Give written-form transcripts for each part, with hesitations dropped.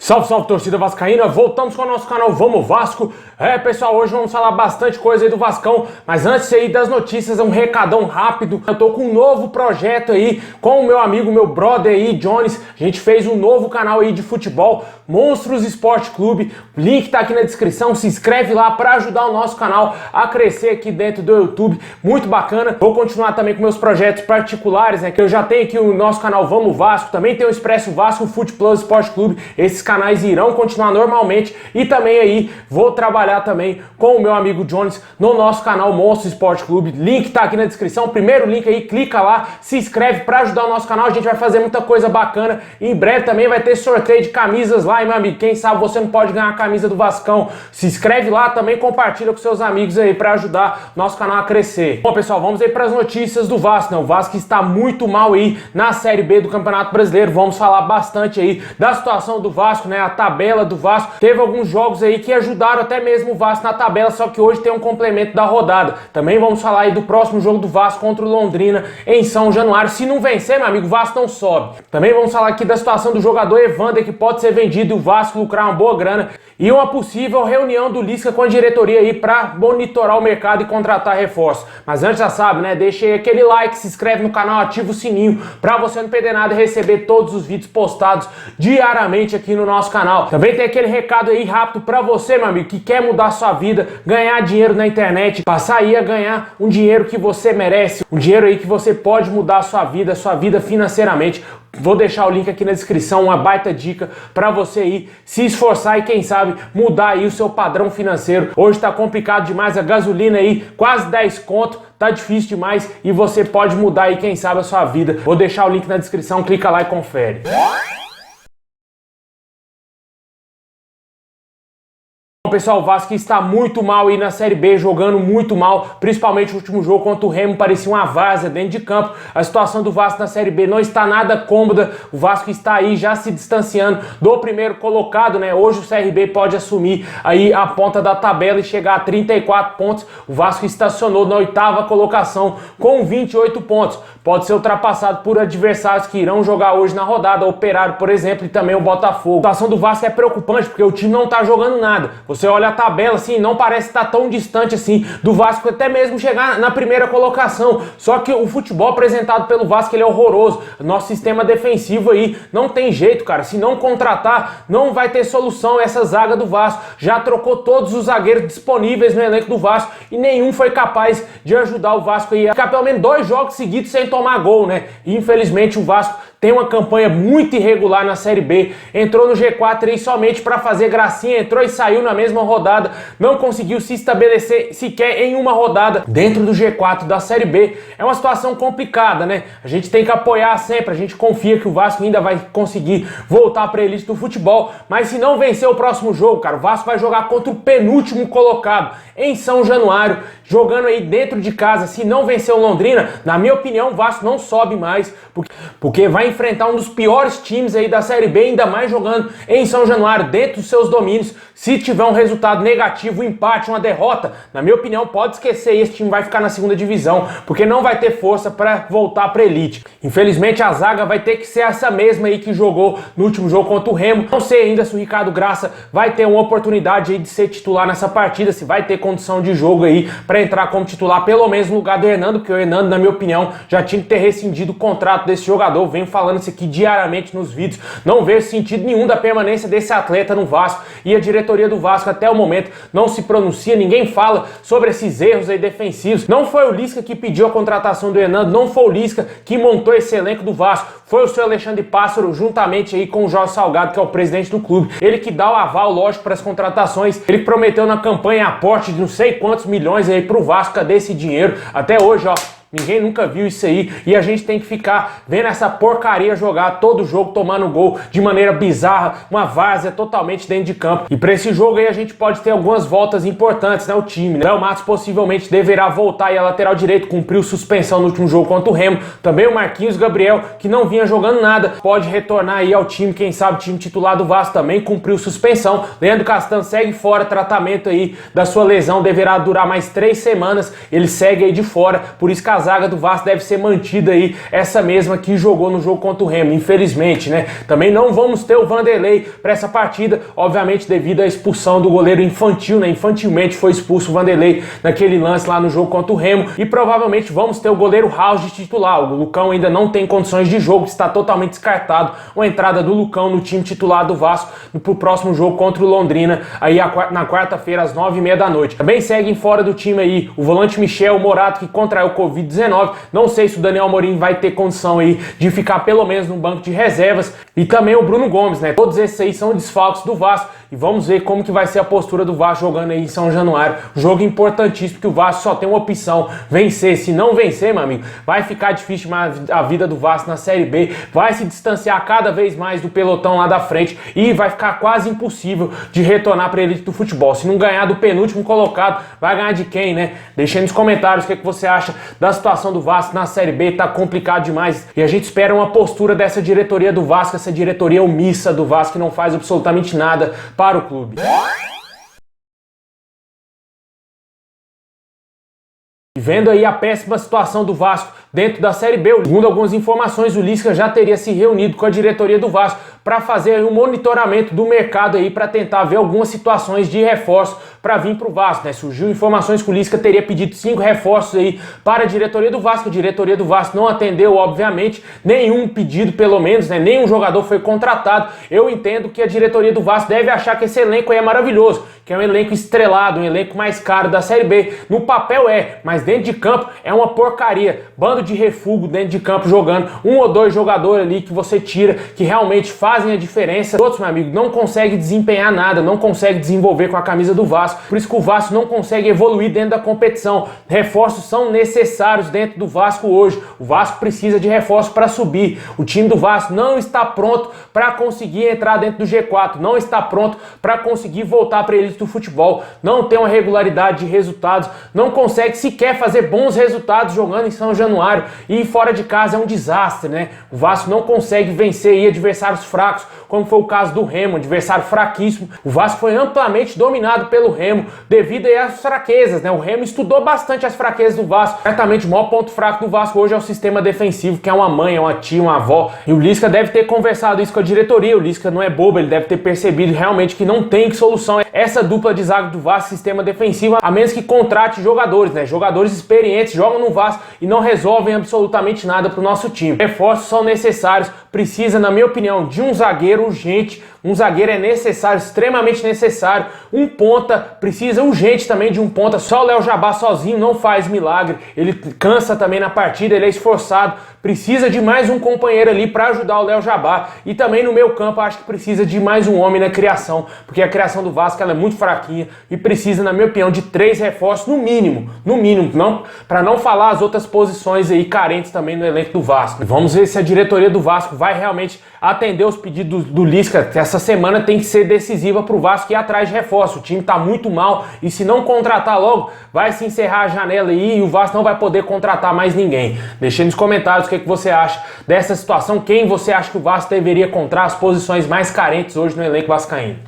Salve, salve, torcida vascaína, voltamos com o nosso canal Vamos Vasco. Pessoal, hoje vamos falar bastante coisa aí do Vascão, mas antes aí das notícias, um recadão rápido. Eu tô com um novo projeto aí com o meu amigo, meu brother aí, Jones. A gente fez um novo canal aí de futebol, Monstros Esporte Clube. O link tá aqui na descrição, se inscreve lá para ajudar o nosso canal a crescer aqui dentro do YouTube. Muito bacana. Vou continuar também com meus projetos particulares, né, que eu já tenho aqui o nosso canal Vamos Vasco, também tem o Expresso Vasco, o Fute Plus Esporte Clube. Esses canais irão continuar normalmente e também aí vou trabalhar também com o meu amigo Jones no nosso canal Monstro Esporte Clube. Link tá aqui na descrição, primeiro link aí, clica lá, se inscreve para ajudar o nosso canal. A gente vai fazer muita coisa bacana. Em breve também vai ter sorteio de camisas lá, hein, meu amigo? Quem sabe você não pode ganhar a camisa do Vascão. Se inscreve lá também, compartilha com seus amigos aí para ajudar nosso canal a crescer. Bom, pessoal, vamos aí para as notícias do Vasco, né? O Vasco está muito mal aí na Série B do Campeonato Brasileiro. Vamos falar bastante aí da situação do Vasco, né? A tabela do Vasco. Teve alguns jogos aí que ajudaram até mesmo o Vasco na tabela, só que hoje tem um complemento da rodada. Também vamos falar aí do próximo jogo do Vasco contra o Londrina em São Januário. Se não vencer, meu amigo, o Vasco não sobe. Também vamos falar aqui da situação do jogador Evander, que pode ser vendido e o Vasco lucrar uma boa grana. E uma possível reunião do Lisca com a diretoria aí para monitorar o mercado e contratar reforços. Mas antes já sabe, né? Deixa aí aquele like, se inscreve no canal, ativa o sininho para você não perder nada e receber todos os vídeos postados diariamente aqui no nosso canal. Também tem aquele recado aí rápido para você, meu amigo, que quer mudar a sua vida, ganhar dinheiro na internet, passar aí a ganhar um dinheiro que você merece, um dinheiro aí que você pode mudar a sua vida financeiramente. Vou deixar o link aqui na descrição, uma baita dica para você aí se esforçar e quem sabe mudar aí o seu padrão financeiro. Hoje tá complicado demais, a gasolina aí quase 10 conto, tá difícil demais e você pode mudar aí quem sabe a sua vida. Vou deixar o link na descrição, clica lá e confere. Pessoal, o Vasco está muito mal aí na Série B, jogando muito mal, principalmente o último jogo contra o Remo, parecia uma várzea dentro de campo. A situação do Vasco na Série B não está nada cômoda, o Vasco está aí já se distanciando do primeiro colocado, né? Hoje o CRB pode assumir aí a ponta da tabela e chegar a 34 pontos. O Vasco estacionou na 8ª colocação com 28 pontos. Pode ser ultrapassado por adversários que irão jogar hoje na rodada, o Operário, por exemplo, e também o Botafogo. A situação do Vasco é preocupante porque o time não tá jogando nada. Você olha a tabela assim, não parece estar tão distante assim do Vasco até mesmo chegar na primeira colocação. Só que o futebol apresentado pelo Vasco, ele é horroroso. Nosso sistema defensivo aí não tem jeito, cara. Se não contratar, não vai ter solução essa zaga do Vasco. Já trocou todos os zagueiros disponíveis no elenco do Vasco e nenhum foi capaz de ajudar o Vasco aí a ficar pelo menos 2 jogos seguidos sem tomar gol, né? E infelizmente o Vasco tem uma campanha muito irregular na Série B, entrou no G4 aí somente para fazer gracinha, entrou e saiu na mesma rodada, não conseguiu se estabelecer sequer em uma rodada dentro do G4 da Série B. É uma situação complicada, né? A gente tem que apoiar sempre, a gente confia que o Vasco ainda vai conseguir voltar para a elite do futebol, mas se não vencer o próximo jogo, cara, o Vasco vai jogar contra o penúltimo colocado em São Januário, jogando aí dentro de casa. Se não vencer o Londrina, na minha opinião, o Vasco não sobe mais, porque vai enfrentar um dos piores times aí da Série B, ainda mais jogando em São Januário, dentro dos seus domínios. Se tiver um resultado negativo, um empate, uma derrota, na minha opinião, pode esquecer, esse time vai ficar na 2ª divisão, porque não vai ter força para voltar para elite. Infelizmente, a zaga vai ter que ser essa mesma aí que jogou no último jogo contra o Remo. Não sei ainda se o Ricardo Graça vai ter uma oportunidade aí de ser titular nessa partida, se vai ter condição de jogo aí para entrar como titular, pelo menos no lugar do Hernando, porque o Hernando, na minha opinião, já tinha que ter rescindido o contrato desse jogador. Venho falando isso aqui diariamente nos vídeos. Não vejo sentido nenhum da permanência desse atleta no Vasco e a diretoria do Vasco até o momento não se pronuncia, ninguém fala sobre esses erros aí defensivos. Não foi o Lisca que pediu a contratação do Hernando, não foi o Lisca que montou esse elenco do Vasco, foi o seu Alexandre Pássaro juntamente aí com o Jorge Salgado, que é o presidente do clube. Ele que dá o aval, lógico, para as contratações. Ele prometeu na campanha aporte de não sei quantos milhões aí pro Vasco. Cadê esse dinheiro? Até hoje, ó, ninguém nunca viu isso aí e a gente tem que ficar vendo essa porcaria jogar todo jogo, tomando gol de maneira bizarra, uma várzea totalmente dentro de campo. E para esse jogo aí a gente pode ter algumas voltas importantes, né? O time, né? O Matos possivelmente deverá voltar aí a lateral direito, cumpriu suspensão no último jogo contra o Remo. Também o Marquinhos Gabriel, que não vinha jogando nada, pode retornar aí ao time, quem sabe o time titular do Vasco também cumpriu suspensão. Leandro Castan segue fora, tratamento aí da sua lesão deverá durar mais 3 semanas, ele segue aí de fora, por isso que a zaga do Vasco deve ser mantida aí, essa mesma que jogou no jogo contra o Remo, infelizmente, né? Também não vamos ter o Vanderlei para essa partida, obviamente devido à expulsão do goleiro infantil, né? Infantilmente foi expulso o Vanderlei naquele lance lá no jogo contra o Remo, e provavelmente vamos ter o goleiro House de titular. O Lucão ainda não tem condições de jogo, está totalmente descartado a entrada do Lucão no time titular do Vasco pro próximo jogo contra o Londrina, aí na quarta-feira às 9h30 da noite. Também seguem fora do time aí o volante Michel Morato, que contraiu Covid-19, não sei se o Daniel Amorim vai ter condição aí de ficar pelo menos no banco de reservas, e também o Bruno Gomes, né? Todos esses aí são desfalques do Vasco, e vamos ver como que vai ser a postura do Vasco jogando aí em São Januário. Jogo importantíssimo, porque o Vasco só tem uma opção: vencer. Se não vencer, meu amigo, vai ficar difícil a vida do Vasco na Série B, vai se distanciar cada vez mais do pelotão lá da frente e vai ficar quase impossível de retornar para a elite do futebol. Se não ganhar do penúltimo colocado, vai ganhar de quem, né? Deixa aí nos comentários o que você acha da situação do Vasco na Série B. Tá complicado demais e a gente espera uma postura dessa diretoria do Vasco, essa diretoria omissa do Vasco, que não faz absolutamente nada para o clube. E vendo aí a péssima situação do Vasco dentro da Série B, segundo algumas informações, o Lisca já teria se reunido com a diretoria do Vasco para fazer aí um monitoramento do mercado aí, para tentar ver algumas situações de reforço para vir para o Vasco, né? Surgiu informações que o Lisca teria pedido 5 reforços aí para a diretoria do Vasco. A diretoria do Vasco não atendeu, obviamente, nenhum pedido, pelo menos, né? Nenhum jogador foi contratado. Eu entendo que a diretoria do Vasco deve achar que esse elenco aí é maravilhoso, que é um elenco estrelado, um elenco mais caro da Série B. No papel mas dentro de campo é uma porcaria. Bando de refúgio dentro de campo jogando, 1 ou 2 jogadores ali que você tira, que realmente fazem a diferença. Outros, meu amigo, não conseguem desempenhar nada, não conseguem desenvolver com a camisa do Vasco. Por isso que o Vasco não consegue evoluir dentro da competição. Reforços são necessários dentro do Vasco hoje. O Vasco precisa de reforços para subir. O time do Vasco não está pronto para conseguir entrar dentro do G4, não está pronto para conseguir voltar para a elite do futebol, não tem uma regularidade de resultados, não consegue sequer fazer bons resultados jogando em São Januário, e fora de casa é um desastre, né? O Vasco não consegue vencer aí adversários fracos, como foi o caso do Remo, adversário fraquíssimo. O Vasco foi amplamente dominado pelo Remo devido aí às fraquezas, né? O Remo estudou bastante as fraquezas do Vasco. Certamente o maior ponto fraco do Vasco hoje é o sistema defensivo, que é uma mãe, é uma tia, uma avó, e o Lisca deve ter conversado isso com a diretoria. O Lisca não é bobo, ele deve ter percebido realmente que não tem solução essa dupla de zaga do Vasco, sistema defensivo, a menos que contrate jogadores, né? Jogadores experientes, jogam no Vasco e não resolvem absolutamente nada pro nosso time. Reforços são necessários, precisa, na minha opinião, de um zagueiro urgente. Um zagueiro é necessário, extremamente necessário. Um ponta, precisa urgente também de um ponta. Só o Léo Jabá sozinho não faz milagre. Ele cansa também na partida, ele é esforçado. Precisa de mais um companheiro ali para ajudar o Léo Jabá. E também no meio campo acho que precisa de mais um homem na criação, porque a criação do Vasco ela é muito fraquinha e precisa, na minha opinião, de 3 reforços no mínimo, não, para não falar as outras posições aí carentes também no elenco do Vasco. Vamos ver se a diretoria do Vasco vai realmente atender os pedidos do Lisca. Essa semana tem que ser decisiva para o Vasco ir atrás de reforço. O time está muito mal e se não contratar logo, vai se encerrar a janela aí e o Vasco não vai poder contratar mais ninguém. Deixe nos comentários o que você acha dessa situação, quem você acha que o Vasco deveria encontrar as posições mais carentes hoje no elenco vascaíno.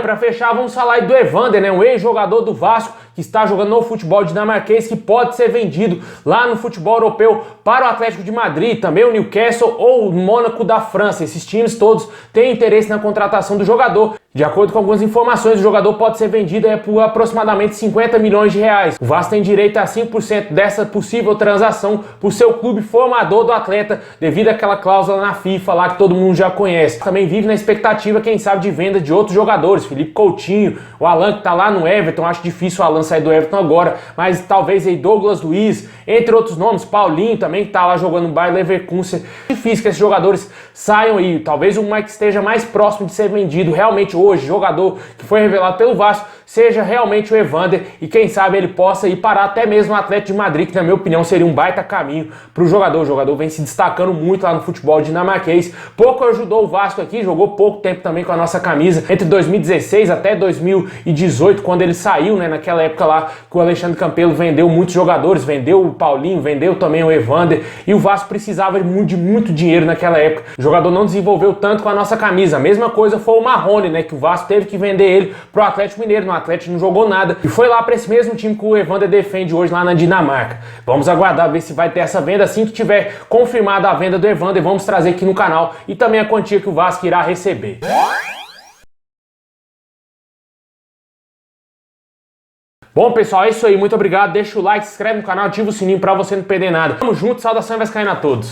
Para fechar, vamos falar aí do Evander, né? Um ex-jogador do Vasco que está jogando no futebol dinamarquês, que pode ser vendido lá no futebol europeu para o Atlético de Madrid, também o Newcastle ou o Mônaco da França. Esses times todos têm interesse na contratação do jogador. De acordo com algumas informações, o jogador pode ser vendido por aproximadamente 50 milhões de reais. O Vasco tem direito a 5% dessa possível transação por seu clube formador do atleta, devido àquela cláusula na FIFA lá que todo mundo já conhece. Também vive na expectativa, quem sabe, de venda de outros jogadores, Felipe Coutinho, o Alan que tá lá no Everton. Acho difícil o Alan sair do Everton agora, mas talvez aí Douglas Luiz, entre outros nomes, Paulinho também que tá lá jogando no Bayer Leverkusen. Difícil que esses jogadores saiam aí. Talvez o que esteja mais próximo de ser vendido realmente hoje, jogador que foi revelado pelo Vasco, seja realmente o Evander, e quem sabe ele possa ir parar até mesmo o Atlético de Madrid, que na minha opinião seria um baita caminho para o jogador. O jogador vem se destacando muito lá no futebol dinamarquês, pouco ajudou o Vasco aqui, jogou pouco tempo também com a nossa camisa, entre 2016 até 2018, quando ele saiu, né, naquela época lá que o Alexandre Campelo vendeu muitos jogadores, vendeu o Paulinho, vendeu também o Evander, e o Vasco precisava de muito dinheiro naquela época. O jogador não desenvolveu tanto com a nossa camisa. A mesma coisa foi o Marrone, né, que o Vasco teve que vender ele pro Atlético Mineiro. No Atlético não jogou nada e foi lá para esse mesmo time que o Evander defende hoje lá na Dinamarca. Vamos aguardar ver se vai ter essa venda. Assim que tiver confirmada a venda do Evander, vamos trazer aqui no canal e também a quantia que o Vasco irá receber. Bom, pessoal, é isso aí. Muito obrigado. Deixa o like, se inscreve no canal, ativa o sininho pra você não perder nada. Tamo junto, saudação vascaína a todos.